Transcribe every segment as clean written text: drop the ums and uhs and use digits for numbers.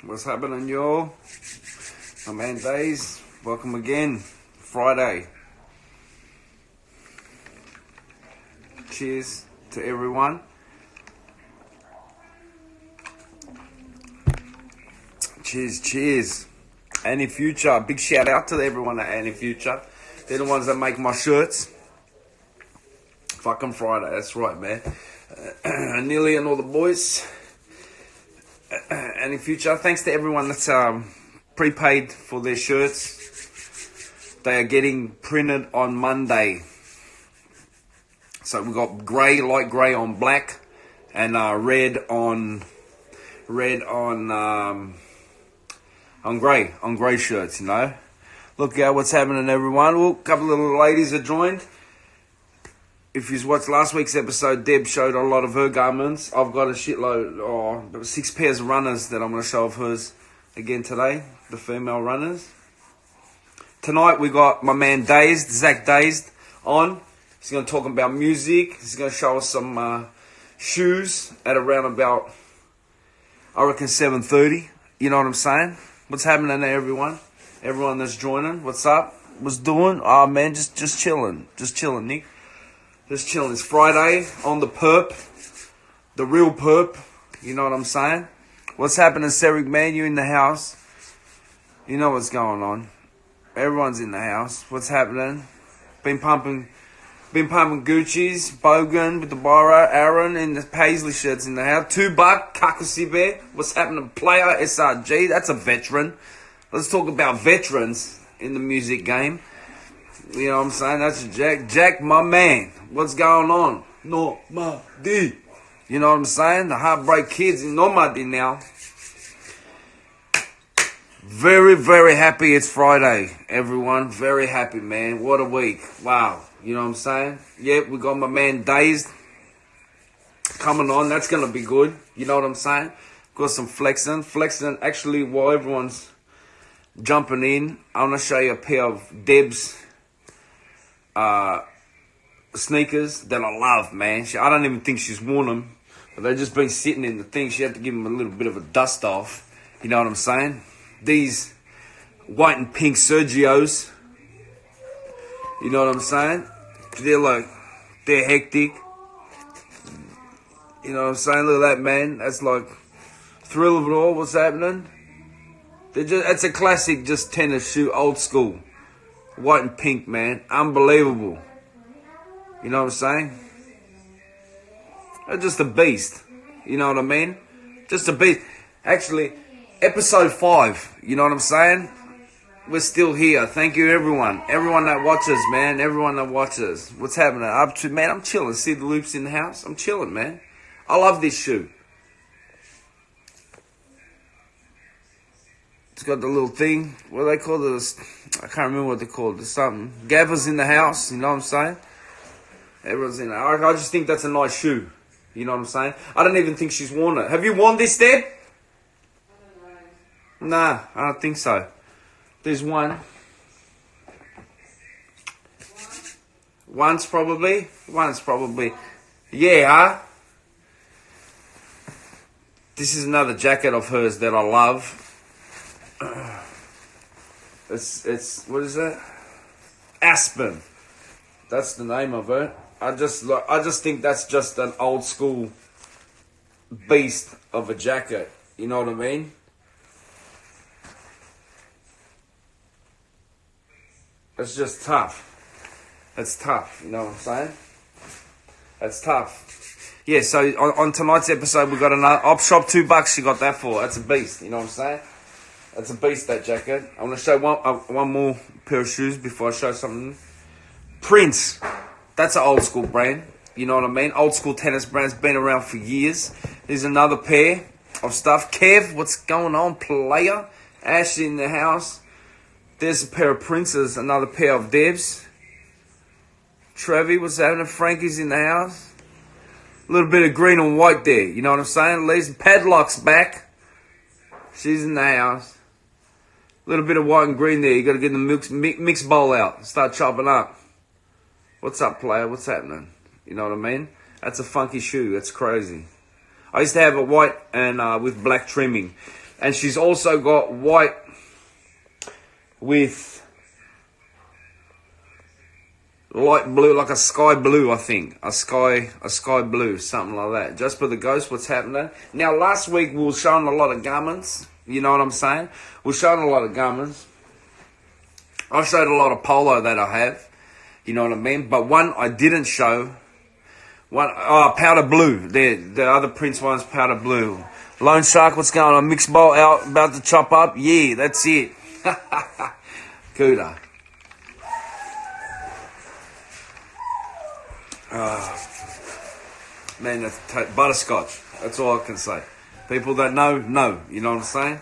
What's happening, y'all? My man Days, welcome again. Friday. Cheers to everyone. Cheers. Any Future, big shout out to everyone at Any Future. They're the ones that make my shirts. Fucking Friday, that's right, man. Nearly and all the boys. Any Future, thanks to everyone that's prepaid for their shirts. They are getting printed on Monday. So we got grey, light grey on black, and red on grey shirts. You know, look out what's happening, everyone. Well, a couple of little ladies have joined. If you watched last week's episode, Deb showed a lot of her garments. I've got a shitload, 6 pairs of runners that I'm going to show of hers again today, the female runners. Tonight we got my man Zach Dazed on. He's going to talk about music. He's going to show us some shoes at around about, I reckon, 7:30. You know what I'm saying? What's happening there, everyone? Everyone that's joining, what's up? What's doing? Oh, man, just chilling. Just chilling, Nick. Just chilling. It's Friday on the perp. The real perp. You know what I'm saying? What's happening, Ceric, man? You in the house. You know what's going on. Everyone's in the house. What's happening? Been pumping Gucci's, Bogan with the Biro, Aaron in the Paisley shirts in the house. $2, Kakasi Bear. What's happening? Player, SRG. That's a veteran. Let's talk about veterans in the music game. You know what I'm saying? That's Jack. Jack, my man. What's going on? Normandie. You know what I'm saying? The Heartbreak Kids in Normandie now. Very, very happy it's Friday, everyone. Very happy, man. What a week. Wow. You know what I'm saying? Yep, we got my man Dazed coming on. That's going to be good. You know what I'm saying? Got some flexing. Flexing, actually, while everyone's jumping in, I want to show you a pair of Deb's sneakers that I love, man. I don't even think she's worn them, but they've just been sitting in the thing. She had to give them a little bit of a dust off. You know what I'm saying? These white and pink Sergios. You know what I'm saying? They're hectic. You know what I'm saying? Look at that, man. That's like thrill of it all. What's happening? It's a classic, just tennis shoe, old school. White and pink, man. Unbelievable. You know what I'm saying? They're just a beast. You know what I mean? Just a beast. Actually, episode 5. You know what I'm saying? We're still here. Thank you, everyone. Everyone that watches, man. Everyone that watches. What's happening? Man, I'm chilling. See the loops in the house? I'm chilling, man. I love this shoe. It's got the little thing. What do they call this? I can't remember what they call it. There's something. Gavers in the house. You know what I'm saying? Everyone's in there. I just think that's a nice shoe. You know what I'm saying? I don't even think she's worn it. Have you worn this, Deb? Nah, I don't think so. There's one. Once probably. Yeah. This is another jacket of hers that I love. It's what is that? Aspen. That's the name of it. I just think that's just an old school beast of a jacket. You know what I mean? It's just tough. It's tough. You know what I'm saying? That's tough. Yeah, so on tonight's episode, we got another op shop, $2 she got that for. That's a beast. You know what I'm saying? That's a beast, that jacket. I want to show one more pair of shoes before I show something. Prince. That's an old school brand. You know what I mean? Old school tennis brand's been around for years. There's another pair of stuff. Kev, what's going on, player? Ashley in the house. There's a pair of Princes, another pair of Debs. Trevi, what's happening? Frankie's in the house. A little bit of green and white there. You know what I'm saying? Lee's Padlock's back. She's in the house. A little bit of white and green there. You got to get the mix bowl out. Start chopping up. What's up, player? What's happening? You know what I mean? That's a funky shoe. That's crazy. I used to have a white and with black trimming. And she's also got white with light blue, like a sky blue, I think. A sky blue, something like that. Just for the ghost, what's happening? Now, last week we were showing a lot of garments. You know what I'm saying? We're showing a lot of garments. I showed a lot of polo that I have. You know what I mean? But one I didn't show. Powder blue. The other Prince one's powder blue. Lone Shark, what's going on? Mixed bowl out, about to chop up. Yeah, that's it. Cooler. Man, that's butterscotch. That's all I can say. People that know. You know what I'm saying?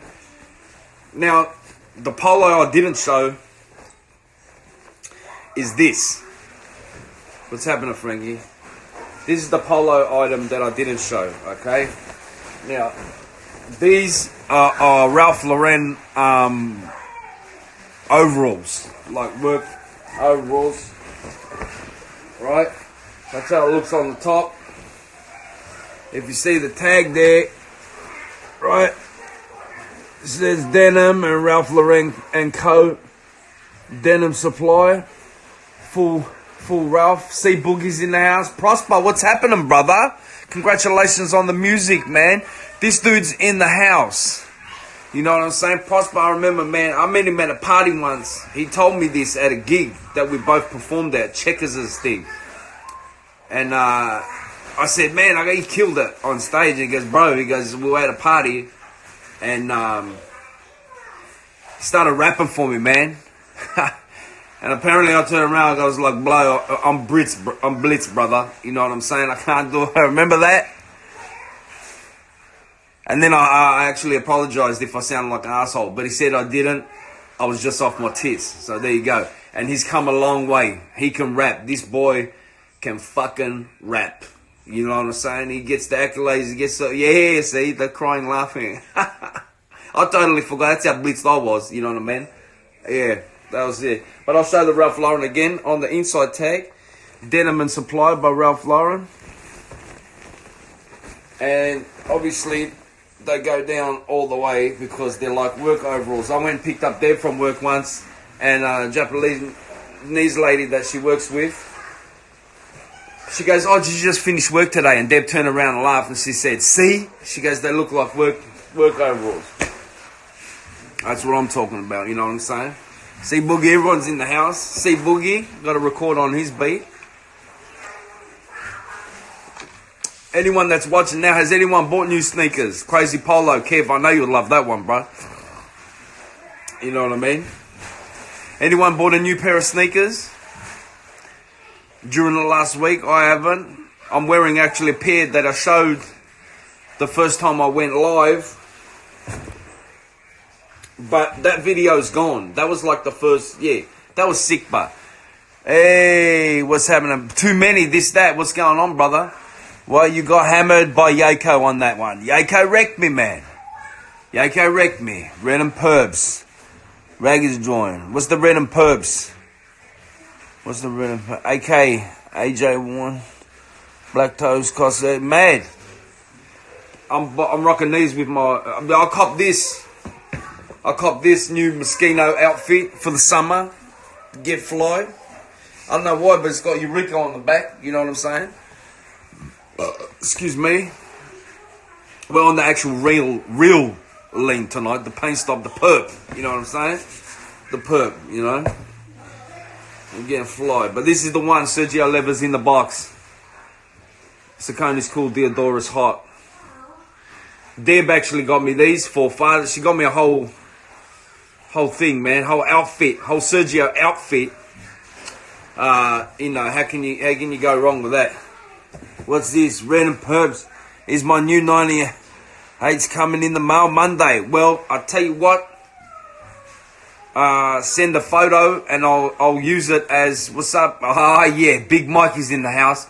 Now, the polo I didn't show is this. What's happening, Frankie? This is the polo item that I didn't show, okay? Now, these are Ralph Lauren overalls, like work overalls, right? That's how it looks on the top. If you see the tag there, right, it says Denim and Ralph Lauren and Co. Denim Supply, full Ralph. See Boogie's in the house. Prosper, what's happening, brother? Congratulations on the music, man. This dude's in the house. You know what I'm saying? Prosper, I remember, man, I met him at a party once. He told me this at a gig that we both performed at, Checkers' thing. And I said, man, I got you killed it on stage. And he goes, bro, we were at a party. And he started rapping for me, man. And apparently I turned around, I was like, blow, I'm Blitz, brother. You know what I'm saying? I can't do it. Remember that? And then I actually apologized if I sounded like an asshole. But he said I didn't. I was just off my tits. So there you go. And he's come a long way. He can rap. This boy can fucking rap. You know what I'm saying? He gets the accolades. He gets the... Yeah, see? They're crying, laughing. I totally forgot. That's how blitzed I was. You know what I mean? Yeah, that was it. But I'll show the Ralph Lauren again on the inside tag. Denim and Supply by Ralph Lauren. And obviously... they go down all the way because they're like work overalls. I went and picked up Deb from work once, and a Japanese lady that she works with, she goes, oh, did you just finish work today? And Deb turned around and laughed and she said, see? She goes, they look like work overalls. That's what I'm talking about, you know what I'm saying? See Boogie, everyone's in the house. See Boogie, got to record on his beat. Anyone that's watching now, has anyone bought new sneakers? Crazy Polo, Kev, I know you'll love that one, bro. You know what I mean? Anyone bought a new pair of sneakers? During the last week, I haven't. I'm wearing actually a pair that I showed the first time I went live. But that video's gone. That was like the first, yeah. That was sick, but. Hey, what's happening? Too many, this, that. What's going on, brother? Well, you got hammered by Yako on that one. Yako wrecked me, man. Yako wrecked me. Red and Perbs. Raggers join. What's the Red and Perbs? What's the Red and Perbs? AK, AJ1, Black Toes, Cossack. Mad. I'm rocking these with my... I copped this. I copped this new Moschino outfit for the summer. Get fly. I don't know why, but it's got Eureka on the back. You know what I'm saying? Excuse me. We're on the actual real lean tonight. The paint stop, the perp. You know what I'm saying? The perp, you know. I'm getting fly. But this is the one. Sergio Lever's in the box. Sacconi's cool. Deodora's hot. Deb actually got me these for father. She got me a whole thing, man. Whole outfit. Whole Sergio outfit. You know, how can you go wrong with that? What's this? Red and Perbs is my new 98's coming in the mail Monday. Well, I tell you what. Send a photo and I'll use it as, what's up? Yeah, Big Mike is in the house.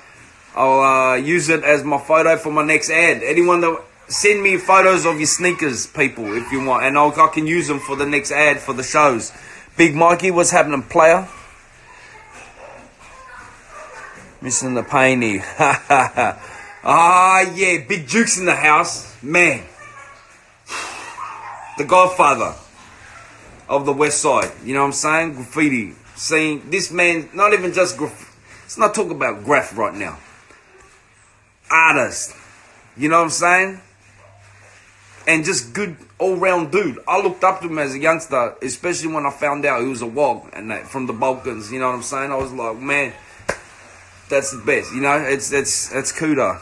I'll use it as my photo for my next ad. Anyone that send me photos of your sneakers, people, if you want, and I can use them for the next ad for the shows. Big Mikey, what's happening, player? Missing the painty. Yeah, Big Duke's in the house. Man. the godfather of the West Side. You know what I'm saying? Graffiti. Seeing this man, not even just let's not talk about graph right now. Artist. You know what I'm saying? And just good all-round dude. I looked up to him as a youngster, especially when I found out he was a wog and that, from the Balkans. You know what I'm saying? I was like, man, that's the best. You know, it's Kuda.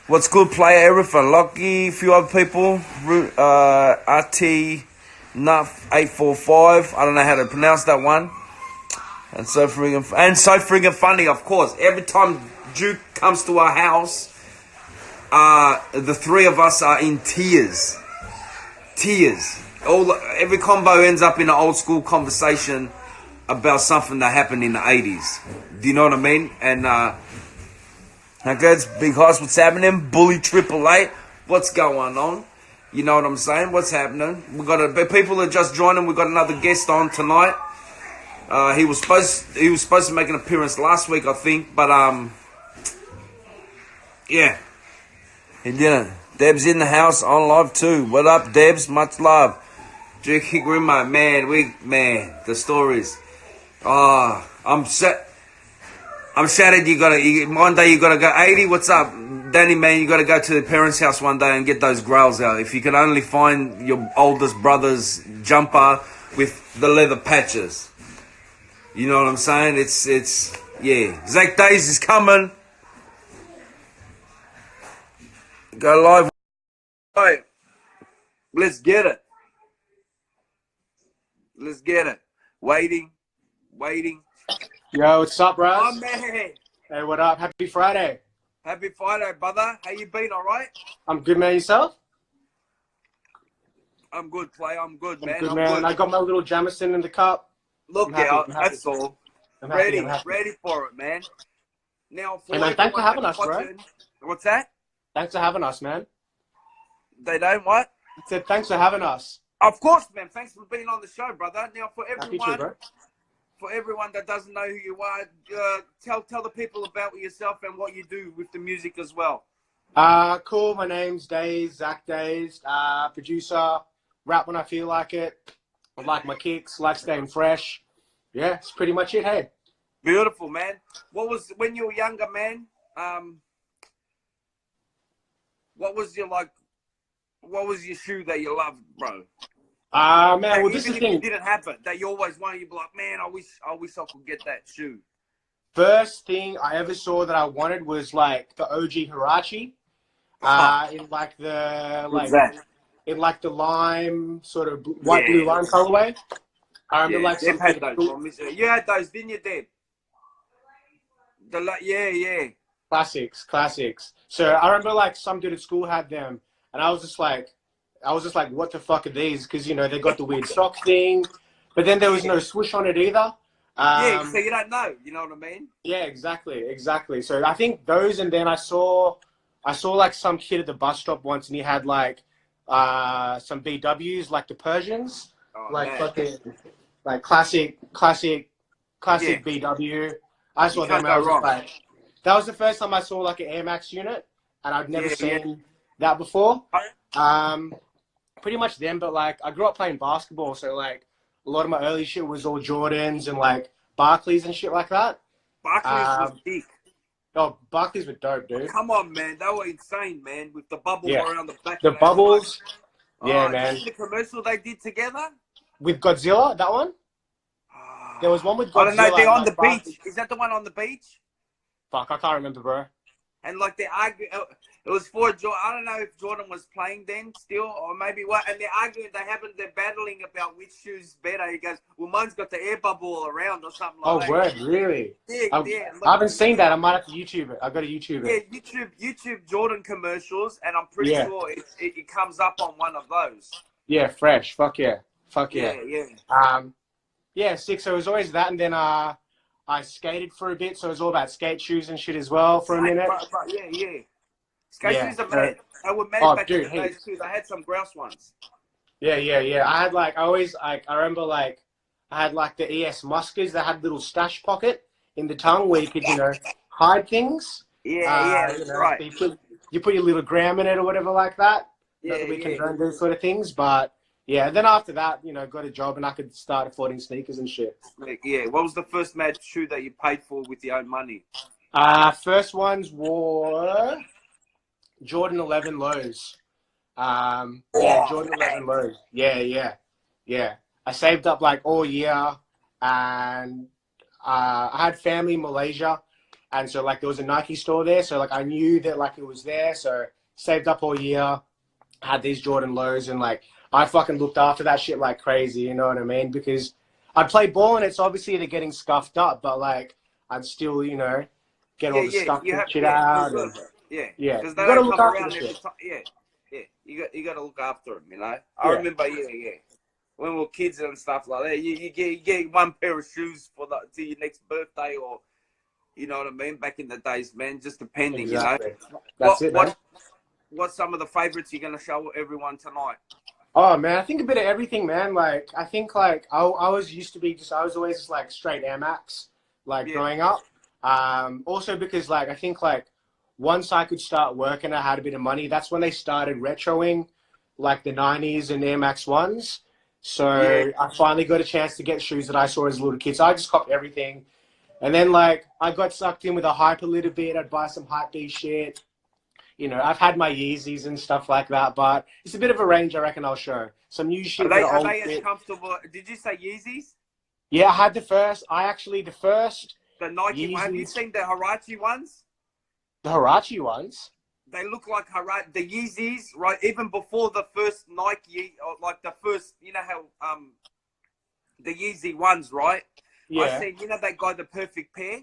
What's good, player? Everything. Lucky, a few other people. RT Nuff 845. I don't know how to pronounce that one. And so friggin' funny, of course. Every time Duke comes to our house, the three of us are in tears. Tears. Every combo ends up in an old school conversation about something that happened in the 80s. Do you know what I mean? And okay, Big Hoss, what's happening? Bully Triple Eight, what's going on? You know what I'm saying? What's happening? We got people are just joining. We got another guest on tonight. He was supposed to make an appearance last week, I think, but yeah. He didn't. Deb's in the house on live too. What up, Debs? Much love. Drinking Grima, man, the stories. I'm shattered. One day you gotta go 80. What's up, Danny, man? You gotta go to the parents' house one day and get those grails out. If you can only find your oldest brother's jumper with the leather patches. You know what I'm saying? It's yeah. Zach Days is coming. Go live. Right. Let's get it. Let's get it. Waiting. Yo, what's up, bros? Oh, man. Hey, what up? Happy Friday. Happy Friday, brother. How you been, all right? I'm good, man. Yourself? I'm good, Clay. I'm good, man. I'm good. I got my little Jamison in the cup. Look out. That's all. Ready for it, man. Now, for hey, man, thanks for having us, bro. What's that? Thanks for having us, man. They don't what? I said thanks for having us. Of course, man. Thanks for being on the show, brother. Now, for everyone, Happy to, for everyone that doesn't know who you are, tell the people about yourself and what you do with the music as well. Cool. My name's Days, Zach Days. Producer, rap when I feel like it. I like my kicks, like staying fresh. Yeah, that's pretty much it, hey. Beautiful, man. What was, when you were younger, man, what was your shoe that you loved, bro? Man, well, this is the thing. It didn't happen, that you always wanted, you'd be like, man, I wish I could get that shoe. First thing I ever saw that I wanted was like the OG Hirachi, in like the lime sort of white blue lime colorway. I remember like some had those. You had those, didn't you, Deb? Yeah. Classics. So I remember like some dude at school had them, and I was just like, what the fuck are these? Because you know they got the weird sock thing, but then there was no swoosh on it either. So you don't know. You know what I mean? Yeah, exactly. So I think those, and then I saw like some kid at the bus stop once, and he had like some BWs, like the Persians, fucking like classic BW. I saw them. I was like, that was the first time I saw like an Air Max unit, and I'd never seen that before. Pretty much them, but like I grew up playing basketball, so like a lot of my early shit was all Jordans and like Barclays and shit like that. Barclays was big. Oh, Barclays were dope, dude. Come on, man. They were insane, man, with the bubble around the back. The bubbles. Yeah, man. The commercial they did together? With Godzilla, that one? There was one with Godzilla. I don't know, they're on the beach. Is that the one on the beach? Fuck, I can't remember, bro. And like they argue, it was for Jordan. I don't know if Jordan was playing then still, or maybe what. And they're arguing, they're battling about which shoe's better. He goes, well, mine's got the air bubble all around or something like that. Oh, word, really? Yeah. I haven't seen that. I might have to YouTube it. I've got to YouTube it. Yeah, YouTube Jordan commercials, and I'm pretty sure it comes up on one of those. Yeah, fresh. Fuck yeah. Yeah. Sick. So it was always that, and then I skated for a bit, so it was all about skate shoes and shit as well for a minute. Yeah. Skate shoes are mad. They were mad back in the days too. They had some grouse ones. Yeah. I had like, I remember like, I had like the ES Muskers that had a little stash pocket in the tongue where you could, hide things. Yeah, right. You put your little gram in it or whatever like that. not that we condone those sort of things, but yeah. Then after that, you know, got a job and I could start affording sneakers and shit. Yeah. What was the first mad shoe that you paid for with your own money? First ones were Jordan 11 lows. Jordan 11 lows. Yeah. I saved up like all year, and I had family in Malaysia, and so like there was a Nike store there, so like I knew that like it was there, so saved up all year, had these Jordan lows, and like I fucking looked after that shit like crazy, you know what I mean? Because I play ball and it's obviously they're getting scuffed up, but like I'd still, you know, get all the stuff and shit out. Yeah, because you they gotta don't look come after around the every shit. time. Yeah. You got to look after them. You know. I Yeah. remember. When we were kids and stuff like that, you get one pair of shoes for to your next birthday, or you know what I mean. Back in the days, man, just depending. Exactly. You know. That's it, man. What's some of the favorites you're gonna show everyone tonight? Oh man, I think a bit of everything, man. Like I think like I was used to be I was always just like straight Air Max, like growing up. Also because like I think like once I could start working, I had a bit of money. That's when they started retroing, like the '90s and Air Max ones. So I finally got a chance to get shoes that I saw as a little kid. So I just copped everything, and then like I got sucked in with a hype a little bit. I'd buy some hype B shit. You know, I've had my Yeezys and stuff like that, but it's a bit of a range I reckon I'll show. Some new shit. Are they as comfortable? Did you say Yeezys? Yeah, I had the first The Nike Yeezys. one. Have you seen the Huarache ones? The Huarache ones? They look like the Yeezys, right? Even before the first Nike, or like the first, you know how the Yeezy ones, right? Yeah. I said, you know that guy, the Perfect Pair?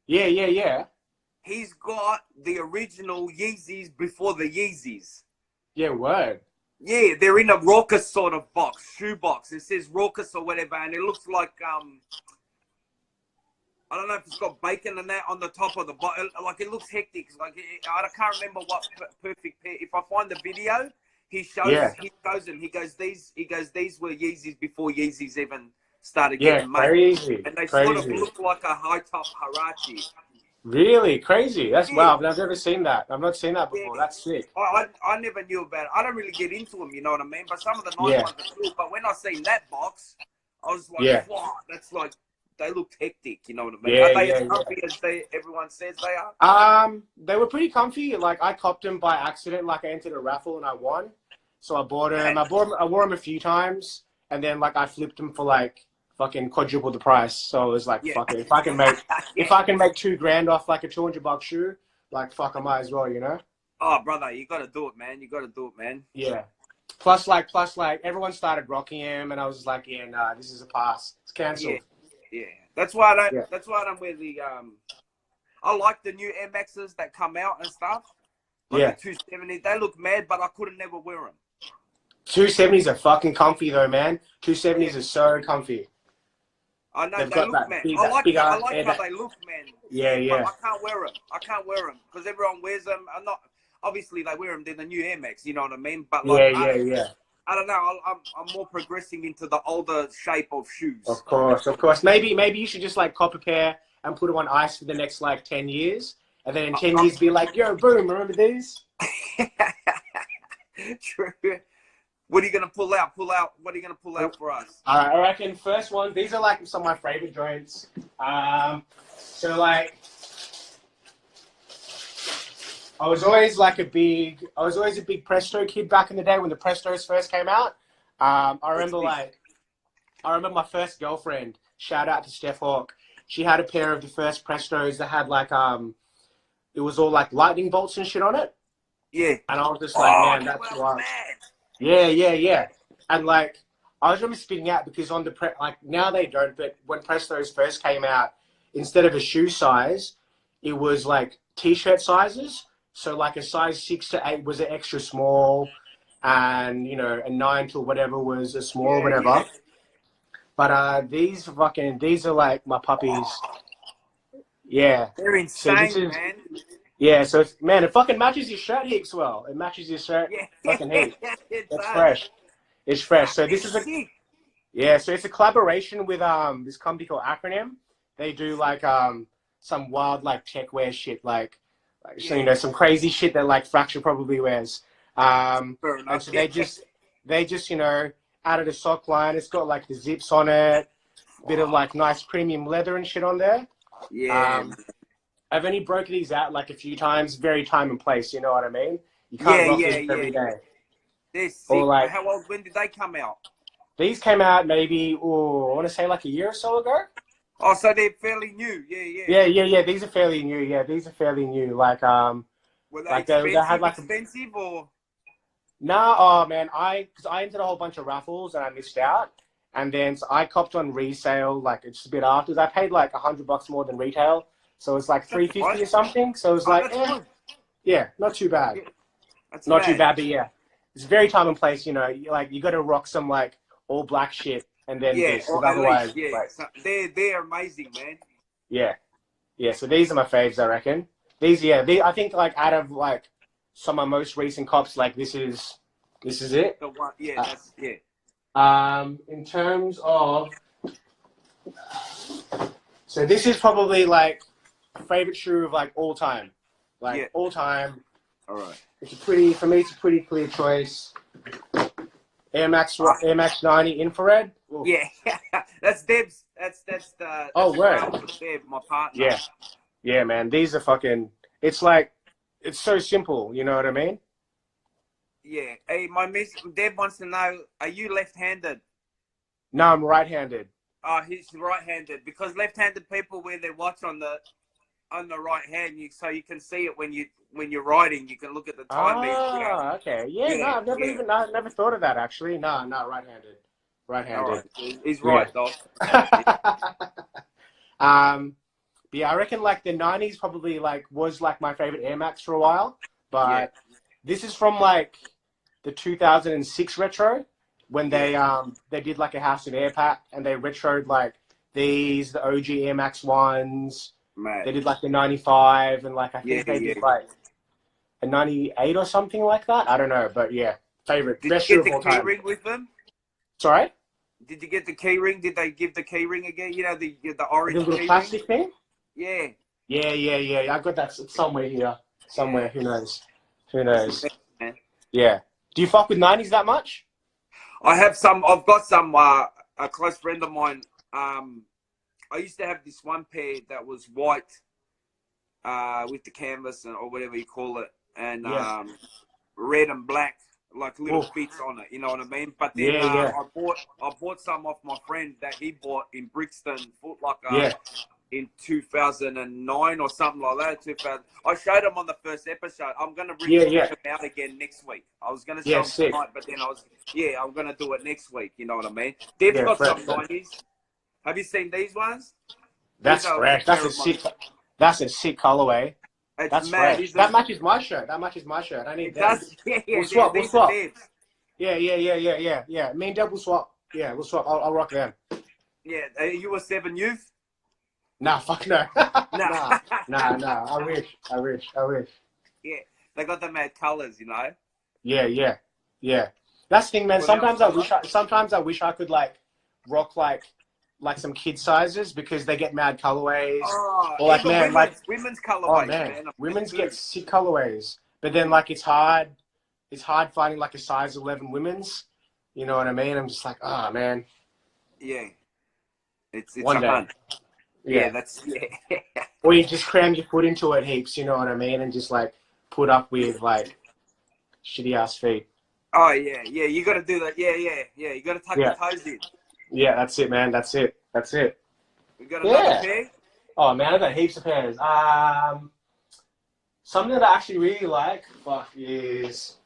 Yeah. He's got the original Yeezys before the Yeezys. Yeah, word. Yeah, they're in a raucous sort of box, shoe box. It says raucous or whatever, and it looks like I don't know if it's got bacon and that on the top of the bottle. Like it looks hectic. Like I can't remember what Perfect Pair. If I find the video, he shows them. He goes these were Yeezys before Yeezys even started getting made. Crazy. And they sort of look like a high top Huarache. Really crazy. That's wow. I've never seen that. I've not seen that before. That's sick. I never knew about it. I don't really get into them, you know what I mean? But some of the nice ones are cool. But when I seen that box, I was like, wow, that's like, they looked hectic, you know what I mean? Are they as comfy as everyone says they are? They were pretty comfy. Like I copped them by accident. Like I entered a raffle and I won. So I bought them. I wore them a few times, and then like I flipped them for like fucking quadruple the price. So it was like, fuck it. If I can make $2,000 off like a $200 shoe, like fuck, I might as well, you know? Oh, brother, you got to do it, man. You got to do it, man. Yeah. Plus, everyone started rocking him, and I was like, yeah, nah, this is a pass. It's cancelled. Yeah. That's why I don't. That's why I don't wear the. I like the new Air Maxes that come out and stuff. Like the 270, they look mad, but I couldn't never wear them. 270s are fucking comfy though, man. 270s are so comfy. I know they look, man. I like how they look, man. Yeah. But I can't wear them because everyone wears them. I'm not. Obviously, they wear them. They're the new Air Max. You know what I mean? But like, I don't know. I'm more progressing into the older shape of shoes. Of course. Maybe you should just like cop a pair and put them on ice for the next like 10 years, and then in 10 years be like, yo, boom, remember these? True. What are you gonna pull out? What are you gonna pull out for us? All right, I reckon first one. These are like some of my favorite joints. So like, I was always a big Presto kid back in the day when the Prestos first came out. I remember my first girlfriend. Shout out to Steph Hawk. She had a pair of the first Prestos that had like it was all like lightning bolts and shit on it. Yeah. And I was just like, man, that's wild. Yeah. And like, I was remember spitting out because on the like now they don't, but when Prestos first came out, instead of a shoe size, it was like t-shirt sizes. So like a size 6 to 8 was an extra small, and you know a 9 to whatever was a small, whatever. Yeah. But these are like my puppies. Yeah, they're insane, man. Yeah, so it fucking matches your shirt heaps well. It matches your shirt fucking heaps. It's fresh. It's fresh. So this is so it's a collaboration with this company called Acronym. They do like some wild like tech wear shit, like so, you know, some crazy shit that like Fracture probably wears. Fair enough. And so they just, you know, added a sock line. It's got like the zips on it, bit of like nice premium leather and shit on there. Yeah. I've only broken these out like a few times, very time and place. You know what I mean? You can't rock these every day. They're sick. Or like, how old? When did they come out? these came out maybe, I want to say like a year or so ago. Oh, so they're fairly new. Yeah. These are fairly new. Yeah, these are fairly new. Like, Were they like expensive? they had like expensive or? Nah, oh man, because I entered a whole bunch of raffles and I missed out, and then so I copped on resale like it's a bit afterwards. I paid like $100 more than retail, so it's like $350 or something. So it's like, yeah, not too bad. Yeah, that's Not too bad, but yeah, it's very time and place. You know, you got to rock some like all black shit, and then this, because otherwise, like, so they're amazing, man. yeah. So these are my faves, I reckon. I think like out of like some of my most recent cops, like this is it. The one, that's In terms of, so this is probably like favorite shoe of like all time, all time. All right. For me, it's a pretty clear choice. Air Max 90 infrared. Ooh. Yeah, that's Deb's. That's the. Word. Deb, my partner. Yeah, man. These are fucking. It's like, it's so simple. You know what I mean? Yeah. Hey, Deb wants to know: are you left-handed? No, I'm right-handed. Oh, he's right-handed because left-handed people wear their watch on the right hand, so you can see it when you're riding. You can look at the time. Okay. Yeah. No, I've never thought of that actually. No, right-handed. Right-handed. Right. He's right, dog. But yeah, I reckon like the 90s probably like was like my favorite Air Max for a while, but this is from like the 2006 retro when they did like a house and air pack and they retroed like the OG Air Max ones. Man. They did like the 95 and like I think they did like a 98 or something like that. I don't know, but yeah, favorite. Best shoe of all time. Did you get the key ring with them? Sorry? Did you get the key ring? Did they give the key ring again? You know, the orange the little plastic thing? Yeah. Yeah. I got that somewhere here. Somewhere. Who knows? Yeah. Do you fuck with 90s that much? I've got some, a close friend of mine. I used to have this one pair that was white, with the canvas or whatever you call it, and red and black, like little bits on it. You know what I mean? But then I bought some off my friend that he bought in Brixton, Foot Locker, in 2009 or something like that. 2000. I showed him on the first episode. I'm gonna bring them out again next week. I was gonna show them tonight, but then I'm gonna do it next week. You know what I mean? They've got some 90s. Have you seen these ones? That's fresh. That's a sick colorway. That's mad. Fresh. That matches my shirt. I need that. We'll swap. Yeah. Me and Deb will swap. Yeah, we'll swap. I'll rock them. Yeah. Are you a 7 youth? Nah, fuck no. Nah. I wish. Yeah, they got the mad colors, you know. Yeah. That's the thing, man. Sometimes I wish I could like rock like some kid sizes because they get mad colorways. Or like women's colorways. Man. Women's get sick colorways, but then like it's hard finding like a size 11 women's. You know what I mean? I'm just like, man. Yeah, it's one day. Hunt. Yeah, Or you just cram your foot into it heaps. You know what I mean? And just like put up with like shitty ass feet. Oh yeah. You got to do that. Yeah. You got to tuck your toes in. Yeah, that's it, man. That's it. We got another pair? Oh, man, I've got heaps of pairs. Something that I actually really like, is...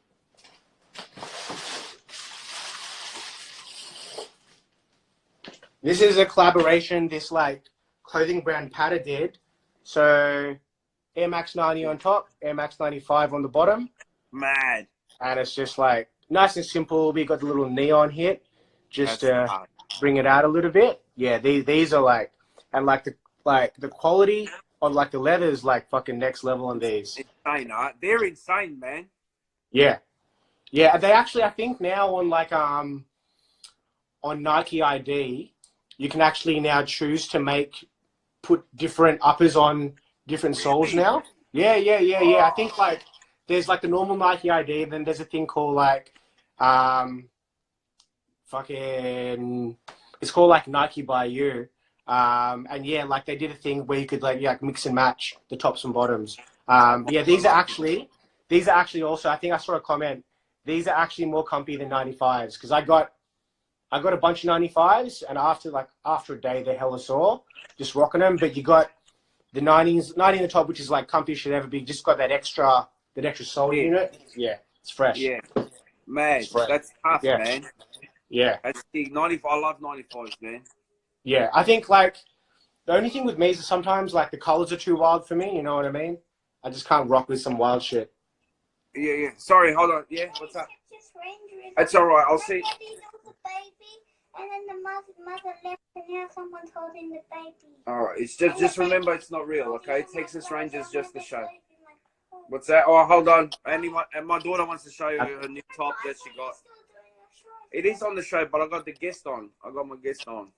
This is a collaboration this, like, clothing brand Pata did. So, Air Max 90 on top, Air Max 95 on the bottom. Mad. And it's just, like, nice and simple. We got the little neon hit. Just bring it out a little bit. Yeah, these are like, and like the quality on like the leather is like fucking next level on these. Insane, they're insane, man. Yeah. They actually, I think now on like on Nike ID, you can actually now choose to put different uppers on different soles now. Yeah. I think like there's like the normal Nike ID, then there's a thing called like, fucking, it's called like Nike by You. And yeah, like they did a thing where you could like mix and match the tops and bottoms. Yeah, these are actually also, I think I saw a comment, these are actually more comfy than 95s because I got a bunch of 95s and after a day they're hella sore just rocking them. But you got the 90s, 90 in the top, which is like comfy should ever be. Just got that extra sole unit. Yeah, it's fresh. Yeah, man, that's tough, man. Yeah, that's big. 95. I love 95s, man. Yeah, I think like the only thing with me is sometimes like the colors are too wild for me. You know what I mean? I just can't rock with some wild shit. Yeah. Sorry, hold on. Yeah, what's up? It's all right. I'll see. And then the mother left, and now someone's holding the baby. All right. It's just remember, it's not real, okay? Texas Rangers just the show. What's that? Oh, hold on. And my daughter wants to show you her new top that she got. It is on the show, but I got the guest on. I got my guest on.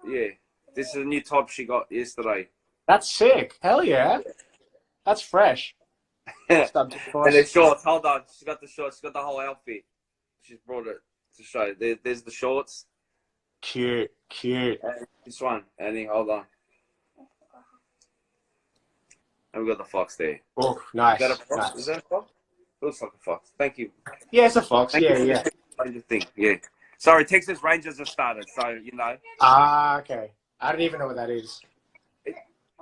Yeah, this is a new top she got yesterday. That's sick. Hell yeah. That's fresh. And it's shorts. Hold on. She's got the shorts. She's got the whole outfit. She's brought it to show. There's the shorts. Cute. And this one. Annie, hold on. And we got the fox there. Oh, nice. Is that a fox? Nice. Is that a fox? Looks like a fox. Thank you. Yeah, it's a fox. Thank yeah. You. Thing. Yeah. Sorry, Texas Rangers have started, so you know. Okay. I don't even know what that is.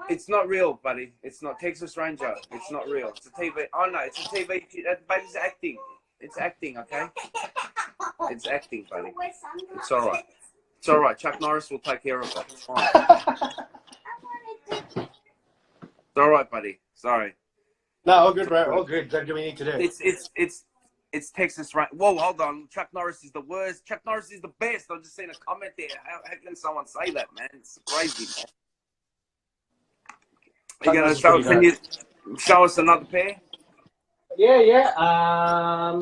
It's not real, buddy. It's not Texas Ranger. It's not real. It's a TV. Oh no, it's a TV. That baby's acting. It's acting, okay? It's acting, buddy. It's all right. It's all right. Chuck Norris will take care of it. It's fine. It's all right, buddy. Sorry. No, all good, bro. All good. What do we need to do? It's Texas Ranger. Whoa, hold on. Chuck Norris is the worst. Chuck Norris is the best. I've just seen a comment there. How can someone say that, man? It's crazy, man. Can you show us another pair? Yeah.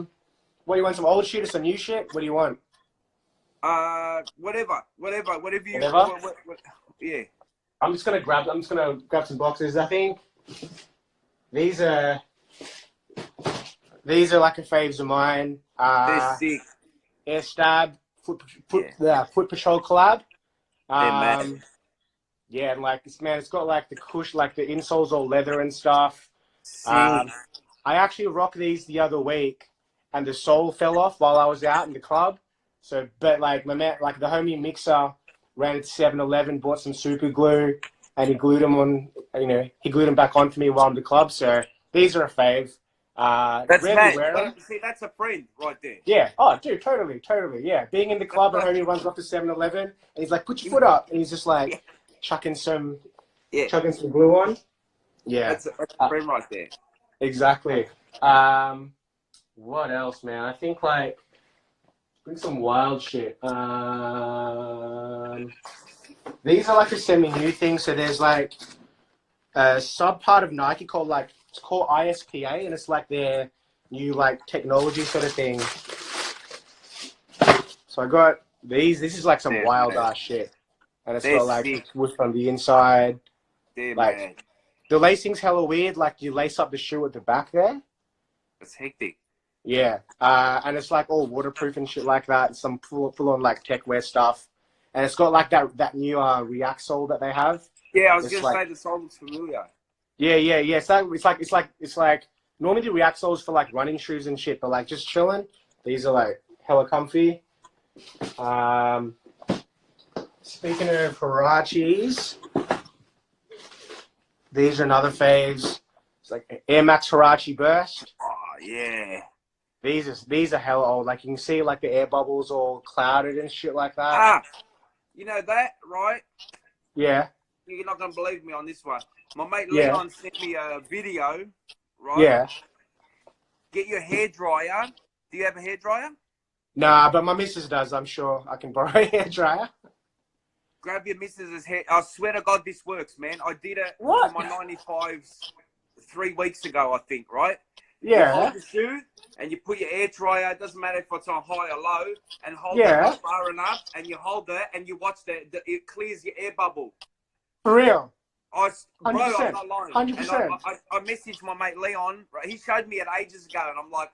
What do you want? Some old shit or some new shit? What do you want? Whatever you. Yeah. I'm just gonna grab some boxes. I think these are like a faves of mine. They're sick. Air Stab Foot Patrol collab. Yeah, and like this, man, it's got like the cush, like the insoles all leather and stuff. I actually rocked these the other week, and the sole fell off while I was out in the club. So, but like my man, like the homie Mixer ran to 7-Eleven, bought some super glue, and he glued them on. He glued them back on for me while I'm in the club. So these are a fave. That's mad. See, that's a friend right there. Yeah. Oh, dude, totally. Yeah. Being in the club, and homie runs off to 7-Eleven, and he's like, "Put your foot up," and he's just like chucking some glue on. Yeah. That's a friend right there. Exactly. What else, man? I think like bring some wild shit. These are like a semi-new thing. So there's like a sub part of Nike called it's called ISPA, and it's like their new like technology sort of thing. So I got these. This is like some wild ass shit, and it's got like wood from the inside. Like the lacing's hella weird. Like you lace up the shoe at the back there. It's hectic. Yeah, and it's like all waterproof and shit like that. Some full on like tech wear stuff, and it's got like that new React sole that they have. Yeah, I was gonna say the sole looks familiar. Yeah. So it's like normally the React soles for like running shoes and shit, but like just chilling. These are like hella comfy. Speaking of Huaraches, these are another faves. It's like Air Max Huarache Burst. Oh yeah. These are hella old. Like you can see like the air bubbles all clouded and shit like that. You know that, right? Yeah. You're not gonna believe me on this one. My mate Leon sent me a video, right? Yeah. Get your hairdryer. Do you have a hairdryer? Nah, but my missus does. I'm sure I can borrow a hairdryer. Grab your missus's hair. I swear to God, this works, man. I did it for my 95s 3 weeks ago, I think, right? Yeah. You hold the shoe and you put your air dryer. It doesn't matter if it's on high or low, and hold it far enough, and you hold it and you watch it clears your air bubble. For real? Bro, I'm 100%. not lying. 100%. And I messaged my mate Leon. Right? He showed me it ages ago, and I'm like,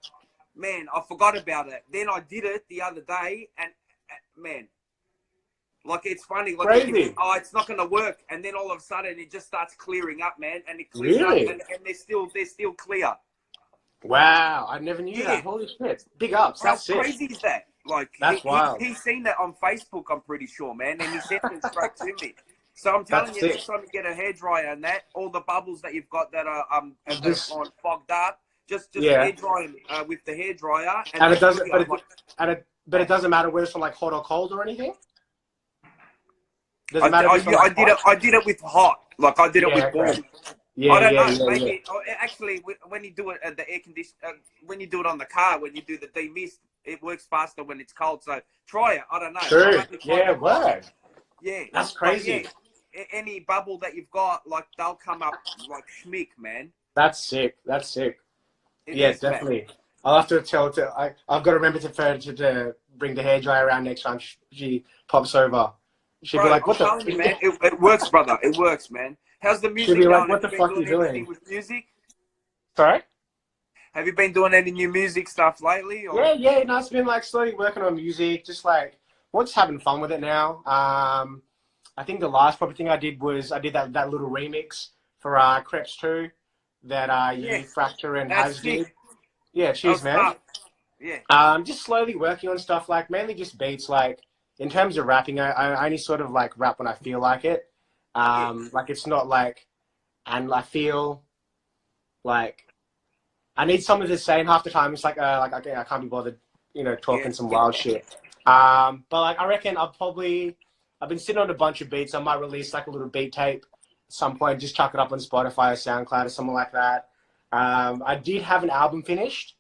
man, I forgot about it. Then I did it the other day, and man, like it's funny. Like Crazy. it's not gonna work, and then all of a sudden it just starts clearing up, man, and it clears Really? up, and they're still clear. Wow, I never knew Yeah. that. Holy shit. Big ups. How That's sick. crazy is that? Like That's wild. he's seen that on Facebook, I'm pretty sure, man, and he sent it straight to me. So I'm telling That's you, sick. next time you get a hairdryer and that, all the bubbles that you've got that are Just- gone fogged up, just Yeah. hair dry them with the hairdryer, And it doesn't, clear. but it doesn't matter whether it's from like hot or cold or anything? Doesn't matter if it's from, I like, hot? I did it with hot, like I did it with okay. warm. Yeah, I don't yeah, know. yeah, Maybe yeah. actually, when you do it at the air condition, when you do it on the car, when you do the demist, it works faster when it's cold. So try it. I don't know. True. Yeah, word. Yeah, That's but crazy. yeah, any bubble that you've got, like they'll come up like schmick, man. That's sick. That's sick. It Yes, is, definitely. I'll have to tell I've got to remember to bring the hairdryer around next time she pops over. She'll Bro, be like, what I'm telling the you, man, it works, brother. It works, man. How's the music She'll be like, going? what Have the you been fuck are you doing anything doing? with music? Sorry? Have you been doing any new music stuff lately? Or? Yeah, no, it's been like slowly working on music, just like we're just having fun with it now. I think the last proper thing I did was I did that little remix for Crepes 2 that you, Fracture, and That's Haz did. sick. Yeah, cheers, man. Tough. Yeah. Just slowly working on stuff, like mainly just beats. Like in terms of rapping, I only sort of like rap when I feel like it. Like it's not like, and I feel like I need something to say, and half the time it's like okay, I can't be bothered, talking some wild shit. But like I reckon I've been sitting on a bunch of beats. I might release like a little beat tape at some point, just chuck it up on Spotify or SoundCloud or something like that. I did have an album finished,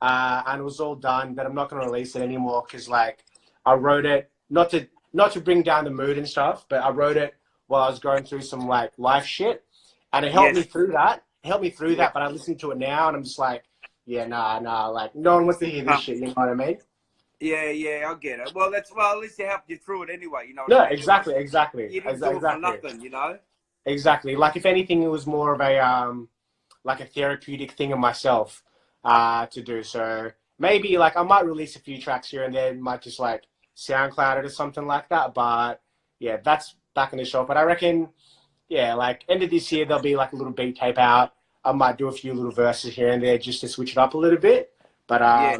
and it was all done, but I'm not going to release it anymore because like I wrote it not to bring down the mood and stuff, but I wrote it while I was going through some like life shit, and it helped me through that. But I listen to it now and I'm just like, yeah, nah, like no one wants to hear this shit. You know what I mean? Yeah, I get it. Well, at least it helped you through it anyway. You know. No, What I mean? exactly. You didn't do it for nothing, you know. Exactly. Like if anything, it was more of a like a therapeutic thing of myself to do. So maybe like I might release a few tracks here and there, might just like SoundCloud it or something like that. But yeah, that's back in the shop. But I reckon, yeah, like end of this year there'll be like a little beat tape out. I might do a few little verses here and there just to switch it up a little bit. But I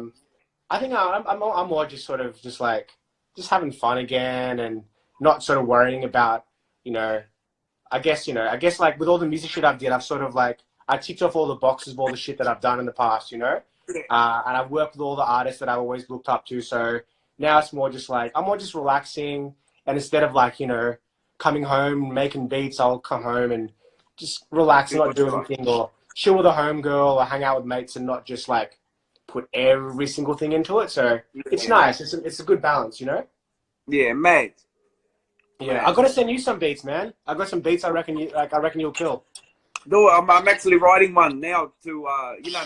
think I'm more just sort of just having fun again and not sort of worrying about, I guess like with all the music shit I've did, I've sort of like, I ticked off all the boxes of all the shit that I've done in the past, and I've worked with all the artists that I've always looked up to. So now it's more just like, I'm more just relaxing. And instead of like, coming home, making beats, I'll come home and just relax and not do anything, or chill with a homegirl or hang out with mates and not just like put every single thing into it. So it's nice. It's a good balance, Yeah, mate. Yeah, I gotta send you some beats, man. I got some beats. I reckon you'll kill. No, I'm actually writing one now to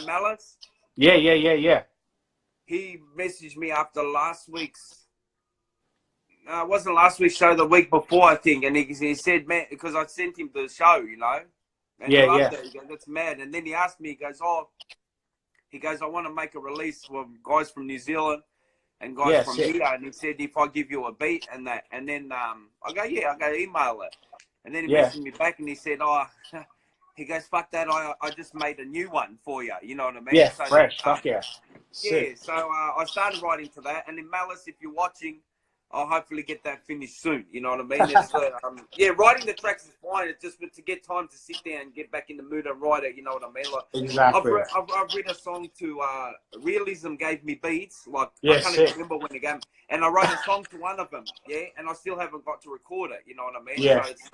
Malice. Yeah. He messaged me after last week's. It wasn't last week's show, the week before, I think, and he said, man, because I sent him the show, and he loved it. He goes, that's mad. And then he asked me, he goes, I want to make a release for guys from New Zealand and guys from here. And he said, if I give you a beat and that, and then I go, email it. And then he messaged me back and he said, he goes, fuck that, I just made a new one for you. You know what I mean? Yeah, so, fresh. Fuck yeah. Sick. Yeah, so I started writing to that. And then Malice, if you're watching, I'll hopefully get that finished soon. You know what I mean? It's, writing the tracks is fine. It's just to get time to sit down and get back in the mood and write it. You know what I mean? Like, exactly. I've written a song to Realism gave me beats. Like I can't even remember when it came. And I wrote a song to one of them. Yeah, and I still haven't got to record it. You know what I mean? Yeah. So it's,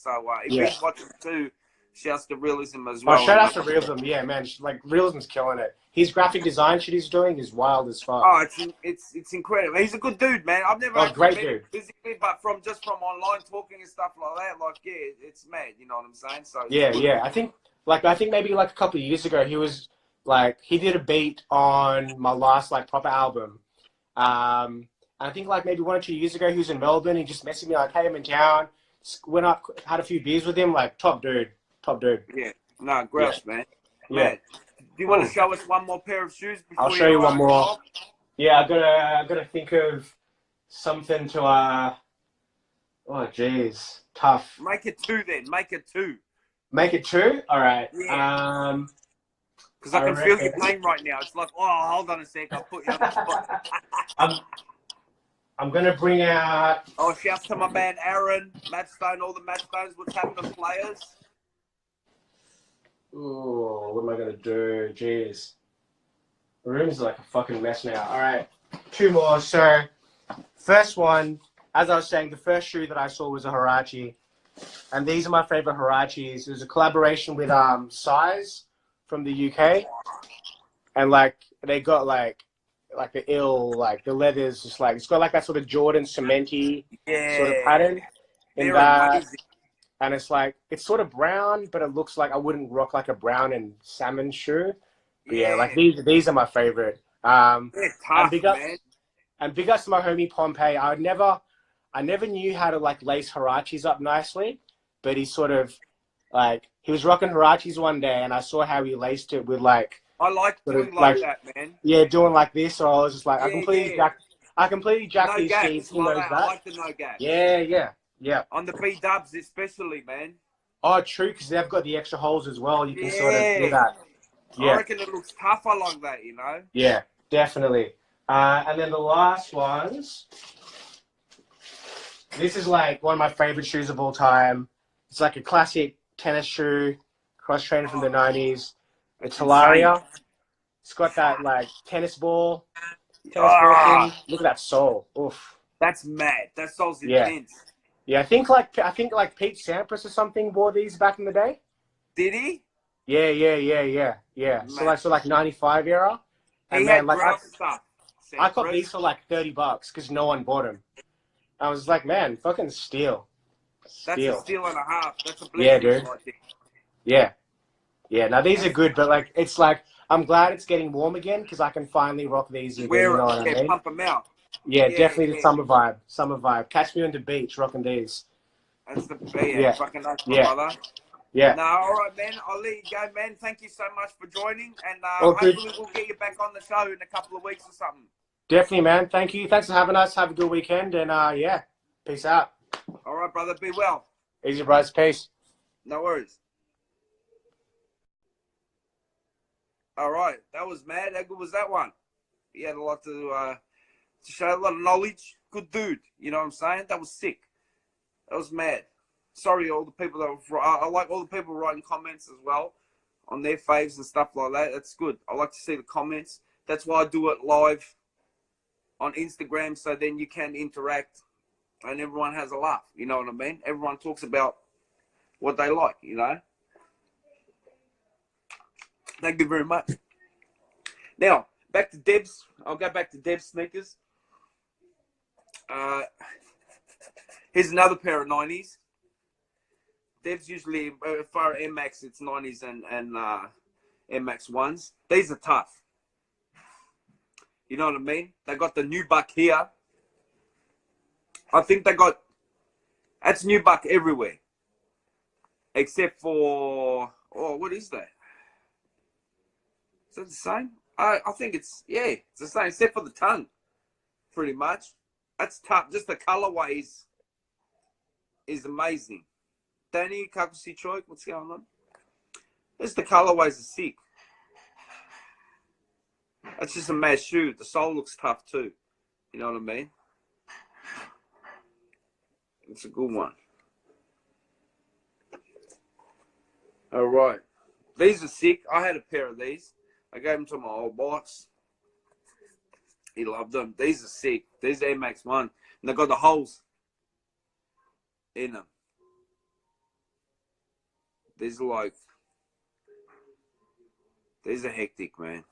So if he's watching too, shouts to Realism as well. Oh, shout out to Realism. Yeah, man. Like Realism's killing it. His graphic design shit he's doing is wild as fuck. Oh, it's incredible. He's a good dude, man. I've never great met him physically, but from online talking and stuff like that, like it's mad. You know what I'm saying? So yeah. I think maybe like a couple of years ago, he was like he did a beat on my last like proper album. I think like maybe 1 or 2 years ago, he was in Melbourne. He just messaged me like, "Hey, I'm in town. went up, had a few beers with him. Like top dude. Yeah. No, grouse, man. Yeah. Man, do you want to show us one more pair of shoes before I'll show you one go more. off? Yeah, I gotta think of something to oh jeez, tough. Make it 2 then. Make it 2. Make it 2? Alright. Yeah. Because I can feel your pain right now. It's like, oh, hold on a sec. I'll put you on the spot. I'm gonna bring out. Oh, shouts to my man Aaron, Matchstone, all the Matchstones. What's happening, players? Ooh, what am I gonna do? Jeez. The room's like a fucking mess now. Alright. 2 more. So, first one, as I was saying, the first shoe that I saw was a Huarache. And these are my favorite Huaraches. It was a collaboration with Size from the UK. And like, they got like the the leather's just like, it's got like that sort of Jordan cementy sort of pattern in that. Amazing. And it's like, it's sort of brown, but it looks like I wouldn't rock like a brown and salmon shoe. But yeah, like these are my favorite. Tough, and big man. And big ups to my homie Pompey. I never knew how to like lace Huaraches up nicely, but he sort of like, he was rocking Huaraches one day and I saw how he laced it with like, I like doing like that, man. Yeah, doing like this. So I was just like, I completely jacked no these gap, sheets. He knows that. I like the no gap. Yeah. On the B-dubs especially, man. Oh, true, because they've got the extra holes as well. You can sort of do that. Yeah. I reckon it looks tough. I like that, you know? Yeah, definitely. And then the last ones. This is like one of my favorite shoes of all time. It's like a classic tennis shoe, cross trainer from the 90s. It's Hilaria. It's got that like tennis ball thing. Look at that sole. Oof. That's mad. That sole's intense. Yeah, I think like Pete Sampras or something wore these back in the day. Did he? Yeah. So like 95 era. And he man, had like stuff. I got these for like $30 because no one bought them. I was like, man, fucking steal. That's a steal and a half. That's a blessing. Yeah, dude. Yeah. Now these are good, but like it's like I'm glad it's getting warm again because I can finally rock these. You know what I mean? Pump them out. Yeah, definitely the summer vibe. Summer vibe. Catch me on the beach rocking these. That's the fucking nice, brother. Yeah. No, all right, man. I'll let you go, man. Thank you so much for joining, and hopefully we'll get you back on the show in a couple of weeks or something. Definitely, man. Thank you. Thanks for having us. Have a good weekend, and peace out. All right, brother. Be well. Easy, bros. Peace. No worries. All right, that was mad. How good was that one? He had a lot to show, a lot of knowledge. Good dude. You know what I'm saying? That was sick. That was mad. Sorry, all the people that I like all the people writing comments as well on their faves and stuff like that. That's good. I like to see the comments. That's why I do it live on Instagram, so then you can interact and everyone has a laugh. You know what I mean? Everyone talks about what they like, you know? Thank you very much. Now, back to Deb's. I'll go back to Deb's sneakers. Here's another pair of 90s. Deb's usually, for Air Max, it's 90s and Air Max 1s. These are tough. You know what I mean? They got the new buck here. I think they got, that's new buck everywhere. Except for, what is that? Is that the same? I think it's the same, except for the tongue, pretty much. That's tough. Just the colorways is amazing. Danny, Kakusi Troy, what's going on? Just the colorways are sick. That's just a mad shoe. The sole looks tough too. You know what I mean? It's a good one. All right. These are sick. I had a pair of these. I gave them to my old boss. He loved them. These are sick. These are Air Max 1. And they've got the holes in them. These are hectic, man.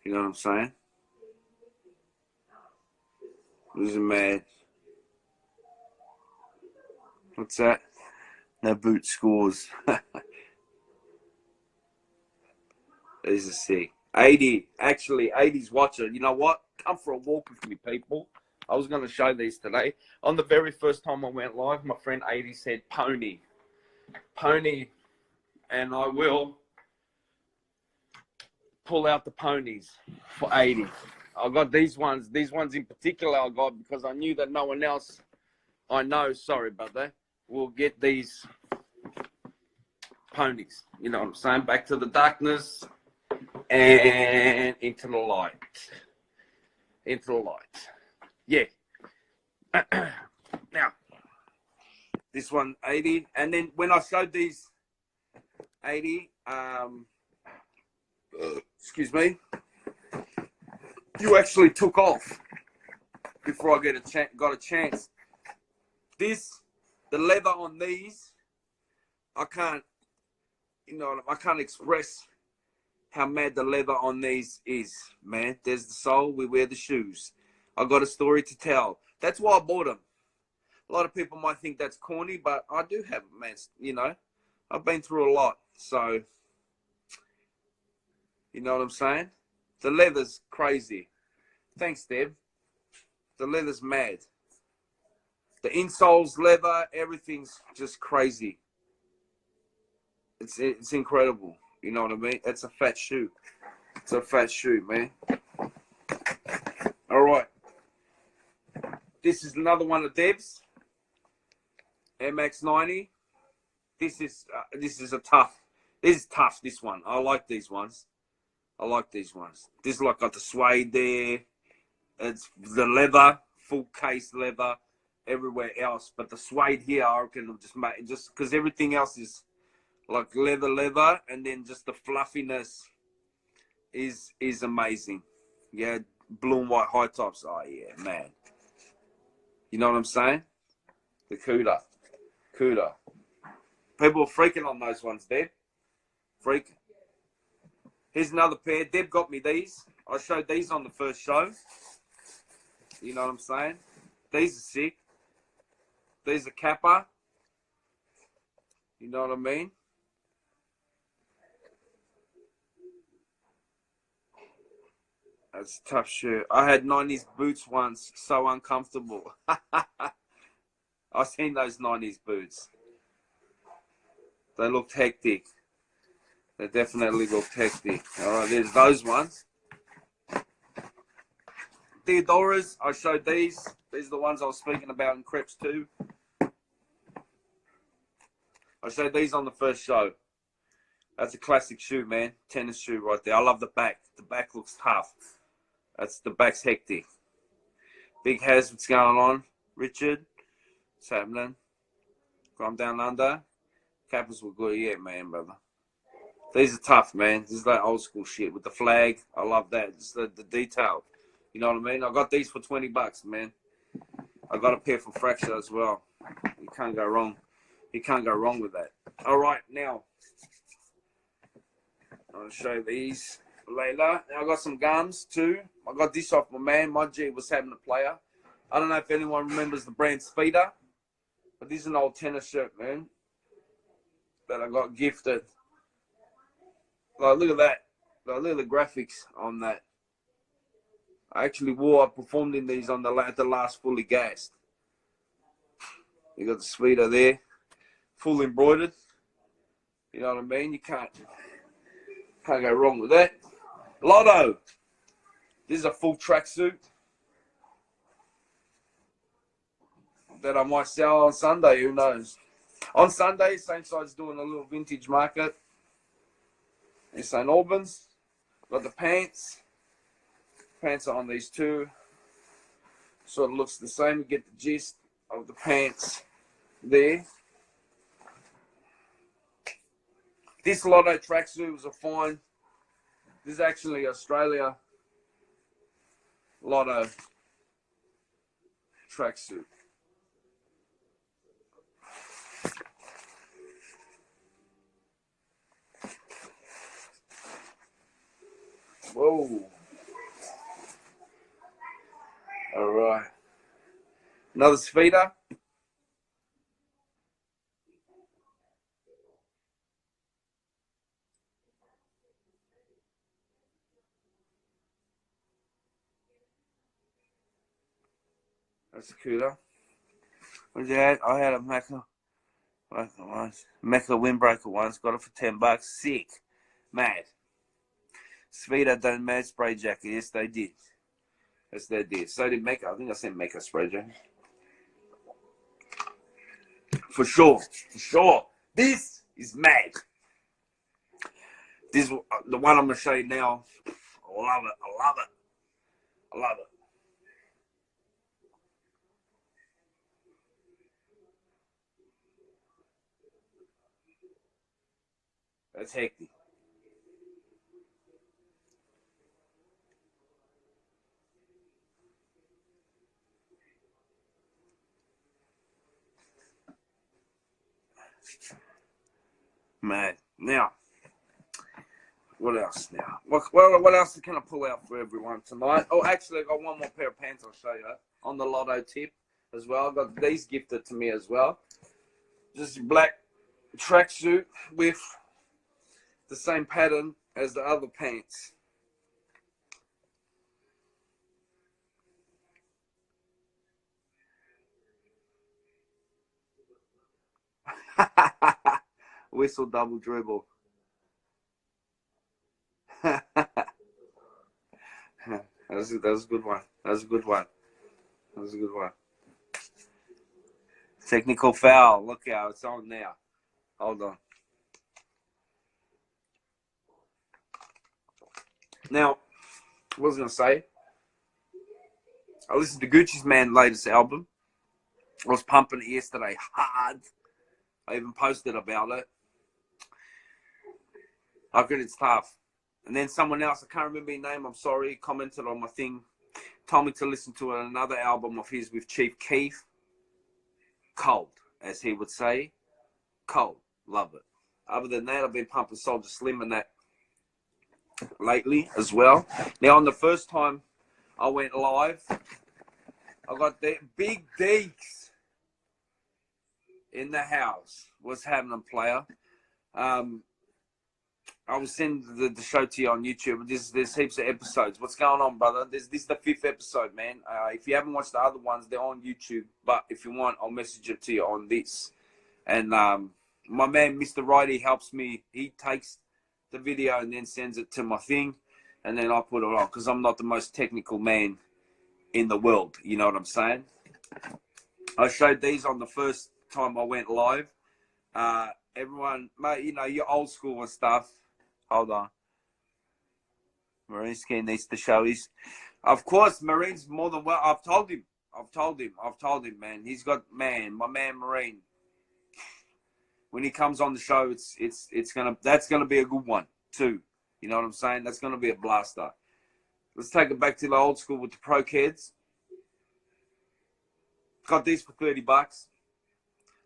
You know what I'm saying? These are mad. What's that? No boot scores. These are sick. 80's watcher. You know what? Come for a walk with me, people. I was going to show these today. On the very first time I went live, my friend 80 said pony. Pony. And I will pull out the ponies for 80. I got these ones in particular I got because I knew that no one else I know, sorry about that, will get these ponies. You know what I'm saying? Back to the darkness and into the light. Into the light. Yeah. Now, this one, 80. And then when I showed these 80, excuse me, you actually took off before I got a chance. The leather on these, I can't express how mad the leather on these is, man. There's the sole, we wear the shoes. I got a story to tell. That's why I bought them. A lot of people might think that's corny, but I do have it, man. You know, I've been through a lot. So, you know what I'm saying? The leather's crazy. Thanks, Deb. The leather's mad. The insole's leather, everything's just crazy. It's incredible. You know what I mean? It's a fat shoe. It's a fat shoe, man. All right. This is another one of Deb's. MX90. This is tough. This is tough, this one. I like these ones. This is like got the suede there. It's the leather, full case leather everywhere else. But the suede here, I reckon, will just because everything else is like leather, and then just the fluffiness is amazing. Yeah, blue and white high tops. Oh yeah, man. You know what I'm saying? The Cuda. People are freaking on those ones, Deb. Freak. Here's another pair. Deb got me these. I showed these on the first show. You know what I'm saying? These are sick. These are Kappa. You know what I mean? That's a tough shirt. I had 90s boots once. So uncomfortable. I've seen those 90s boots. They looked hectic. They definitely looked hectic. All right, there's those ones. Theodoras, I showed these. These are the ones I was speaking about in Crepes too. I showed these on the first show. That's a classic shoe, man. Tennis shoe right there. I love the back. The back looks tough. The back's hectic. Big Has, what's going on? Richard, what's happening? From down under. Kappas were good, yeah, man, brother. These are tough, man. This is like old school shit with the flag. I love that. Just the detail. You know what I mean? I got these for $20, man. I got a pair for Fracture as well. You can't go wrong. You can't go wrong with that. All right, now I'll show these later. Now I got some guns too. I got this off my man. My G was having a player. I don't know if anyone remembers the brand Speeder, but this is an old tennis shirt, man, that I got gifted. Like, look at that. Like, look at the graphics on that. I performed in these at the last Fully Gassed. You got the Speeder there, full embroidered. You know what I mean? You can't go wrong with that. Lotto. This is a full tracksuit that I might sell on Sunday. Who knows? On Sunday, Saintside's doing a little vintage market in St. Albans. Got the pants. Pants are on these too. Sort of looks the same. You get the gist of the pants there. This Lotto tracksuit was a fine. This is actually Australia Lotto tracksuit. Whoa. All right. Another Speeder. That's cooler. What did you have? I had a Mecca once. Mecca windbreaker once. Got it for $10. Sick. Mad. Speedo don't match spray jacket. Yes, they did. Yes, they did. So did Mecca. I think I sent Mecca spray jacket. For sure. For sure. This is mad. This is the one I'm going to show you now. I love it. I love it. I love it. That's hectic. Man, now, what else now? What else can I pull out for everyone tonight? Oh, actually, I got one more pair of pants I'll show you on the lotto tip as well. I got these gifted to me as well. Just a black tracksuit with the same pattern as the other pants. Whistle double dribble. That was a good one. That was a good one. That was a good one. Technical foul. Look out. It's on now. Hold on. Now, what was I going to say? I listened to Gucci's Man latest album. I was pumping it yesterday hard. I even posted about it. I reckon it's tough. And then someone else, I can't remember his name, I'm sorry, commented on my thing, told me to listen to another album of his with Chief Keef. Cold, as he would say. Cold. Love it. Other than that, I've been pumping Soulja Slim and that lately as well. Now, on the first time I went live, I got the Big Deeks in the house. What's happening, player? I will send the show to you on YouTube. There's heaps of episodes. What's going on, brother? This is the 5th episode, man. If you haven't watched the other ones, they're on YouTube. But if you want, I'll message it to you on this. And my man, Mr. Righty, helps me. He takes the video and then sends it to my thing. And then I put it on because I'm not the most technical man in the world. You know what I'm saying? I showed these on the first time I went live. Everyone, mate, you know, you're old school and stuff. Hold on. Marinsky needs to show his. Of course, Marine's more than well. I've told him, man. He's got, man, my man Marine. When he comes on the show, that's gonna be a good one too. You know what I'm saying? That's gonna be a blaster. Let's take it back to the old school with the Pro Kids. Got these for $30.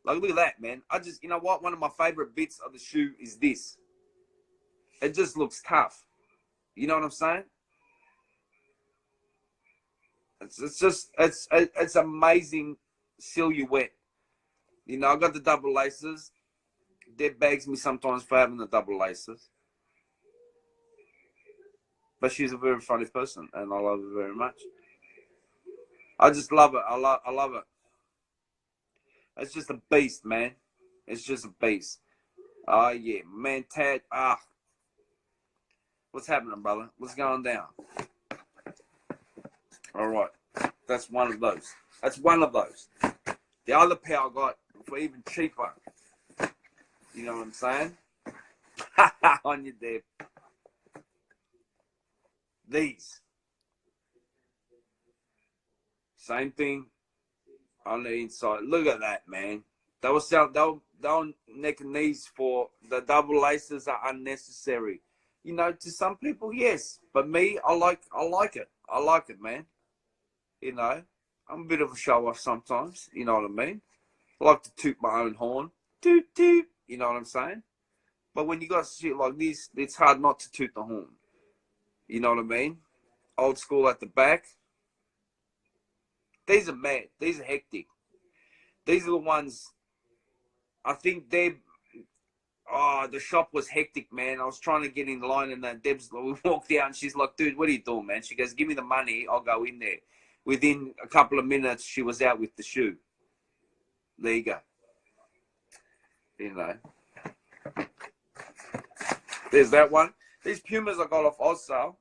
Like, look at that, man. You know what? One of my favorite bits of the shoe is this. It just looks tough. You know what I'm saying? It's amazing silhouette. You know, I got the double laces. Deb begs me sometimes for having the double laces. But she's a very funny person, and I love her very much. I just love it. I love it. It's just a beast, man. It's just a beast. Oh, yeah. Man, Tad. What's happening, brother? What's going down? All right. That's one of those. That's one of those. The other pair I got for even cheaper. You know what I'm saying? On you, Deb. These. Same thing on the inside. Look at that, man. They were neck and knees for the double laces are unnecessary. You know, to some people, yes. But me, I like it. I like it, man. You know, I'm a bit of a show-off sometimes. You know what I mean? I like to toot my own horn. Toot, toot. You know what I'm saying? But when you got shit like this, it's hard not to toot the horn. You know what I mean? Old school at the back. These are mad. These are hectic. These are the ones, I think the shop was hectic, man. I was trying to get in line and then we walked out and she's like, dude, what are you doing, man? She goes, give me the money. I'll go in there. within a couple of minutes, she was out with the shoe. There you go. You know. There's that one. These Pumas I got off Ozsale.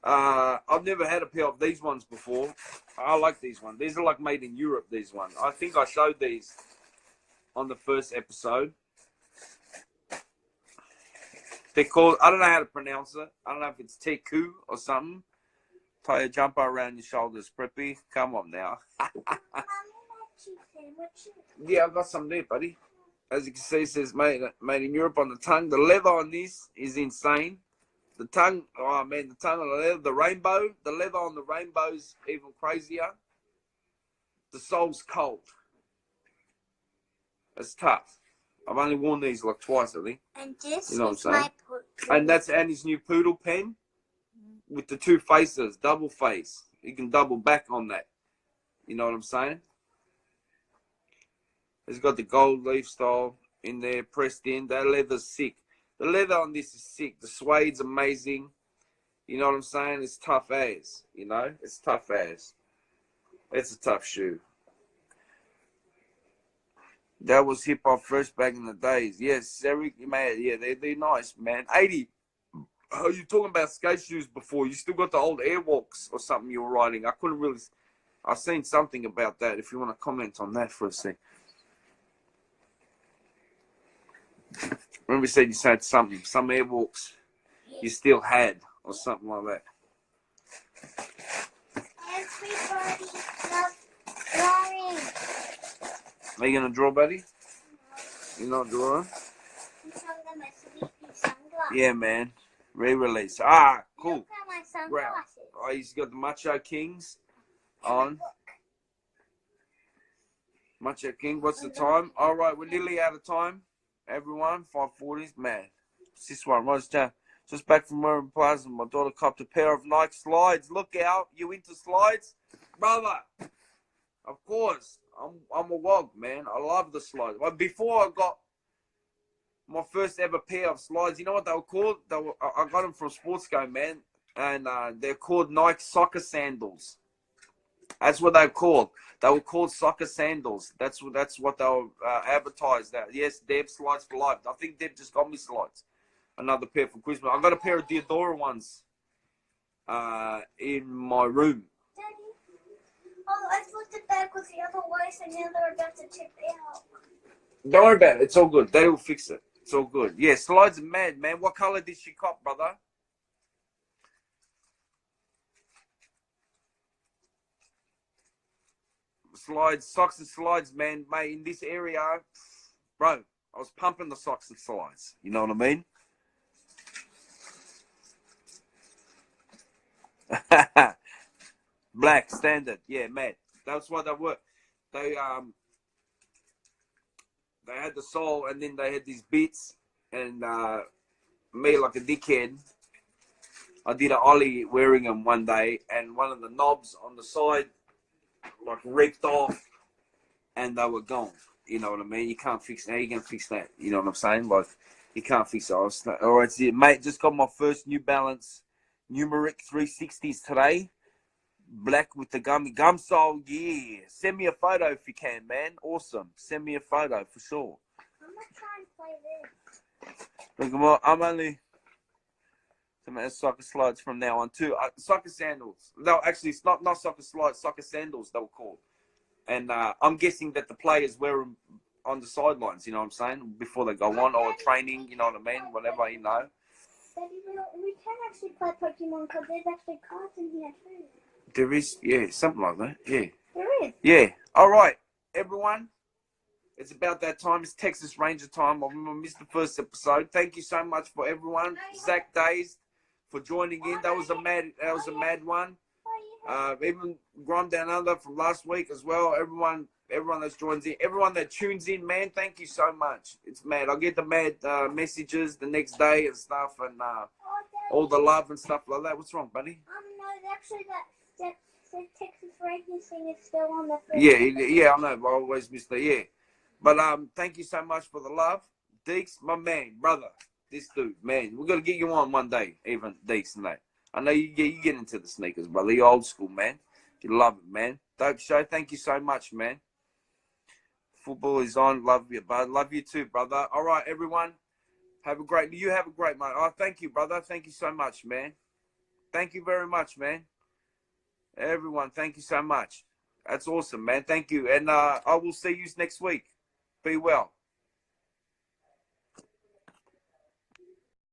I've never had a pair of these ones before. I like these ones. These are like made in Europe, these ones. I think I showed these on the first episode. They're called, I don't know how to pronounce it. I don't know if it's Teku or something. Tie a jumper around your shoulders, Preppy. Come on now. Yeah, I've got some there, buddy. As you can see, it says made in Europe on the tongue. The leather on this is insane. The tongue, oh man, the tongue on the leather, the leather on the rainbow's even crazier. The sole's cold. It's tough. I've only worn these like twice, I think. And this you know is my poodle. And that's Annie's new poodle pen with the two faces, double face. You can double back on that. You know what I'm saying? It's got the gold leaf style in there, pressed in. That leather's sick. The leather on this is sick. The suede's amazing. You know what I'm saying? It's tough as. You know? It's tough as. It's a tough shoe. That was hip hop first back in the days. Yes, Eric, man. Yeah, they're nice, man. 80. Oh, you talking about skate shoes before? You still got the old Airwalks or something you were riding. I couldn't really. I've seen something about that. If you want to comment on that for a sec. Remember, you said you said something, some Airwalks you still had, or something like that. Everybody loves drawing. Are you gonna draw, buddy? You're not drawing? I'm showing my sleepy sunglasses. Yeah, man. Re-release. Ah, cool. Look at my sunglasses. Oh, he's got the Macho Kings on. Macho King. What's the time? All right, we're nearly out of time. Everyone, 5:40s, man. It's this one, right down. Just back from Murray Plaza. My daughter copped a pair of Nike slides. Look out, you into slides, brother? Of course, I'm a wog, man. I love the slides. But before I got my first ever pair of slides, you know what they were called? I got them from Sportsco, man, and they're called Nike soccer sandals. That's what they're called. They were called soccer sandals. That's what they were advertised at. Yes, Deb, slides for life. I think Deb just got me slides. Another pair for Christmas. I got a pair of Diodora ones in my room. Daddy, oh, I thought the bag was the other way, so now they're about to tip out. Don't worry about it. It's all good. They will fix it. It's all good. Yeah, slides are mad, man. What color did she cop, brother? Slides, socks and slides, man. Mate, in this area, bro, I was pumping the socks and slides. You know what I mean? Black standard, yeah, mate. That's what they were. They had the sole, and then they had these bits, and me like a dickhead, I did an ollie wearing them one day, and one of the knobs on the side like ripped off, and they were gone. You know what I mean? You can't fix. How you gonna fix that? You know what I'm saying? Like, you can't fix it. All right, so, mate. Just got my first New Balance Numeric 360s today. Black with the gum sole. Yeah. Send me a photo if you can, man. Awesome. Send me a photo for sure. I'm gonna try and play this. Look, well, I'm only some soccer slides from now on too. Soccer sandals. No, actually, it's not soccer slides. Soccer sandals, they were called. And I'm guessing that the players wear them on the sidelines. You know what I'm saying? Before they go on or training. You know what I mean? Whatever, you know. Daddy, we can actually play Pokemon because there's actually cards in here too. There is, yeah, something like that. Yeah. There is. Yeah. All right, everyone. It's about that time. It's Texas Ranger time. I missed the first episode. Thank you so much for everyone. Zach Days for joining in. That was a mad one. Even Grom Down Under from last week as well. Everyone that joins in, everyone that tunes in, man, thank you so much. It's mad. I'll get the mad messages the next day and stuff, and all the love and stuff like that. What's wrong, buddy? No, actually that Texas Rangers thing is still on the first. Yeah, I know. I always miss that. Yeah, but thank you so much for the love, Deeks, my man, brother. This dude, man, we're gonna get you on one day, even Deeks and that. I know you get into the sneakers, brother. You're old school, man. You love it, man. Dope show. Thank you so much, man. Football is on. Love you, bud. Love you too, brother. All right, everyone. You have a great night. Oh, thank you, brother. Thank you so much, man. Thank you very much, man. Everyone, thank you so much. That's awesome, man. Thank you. And I will see you next week. Be well.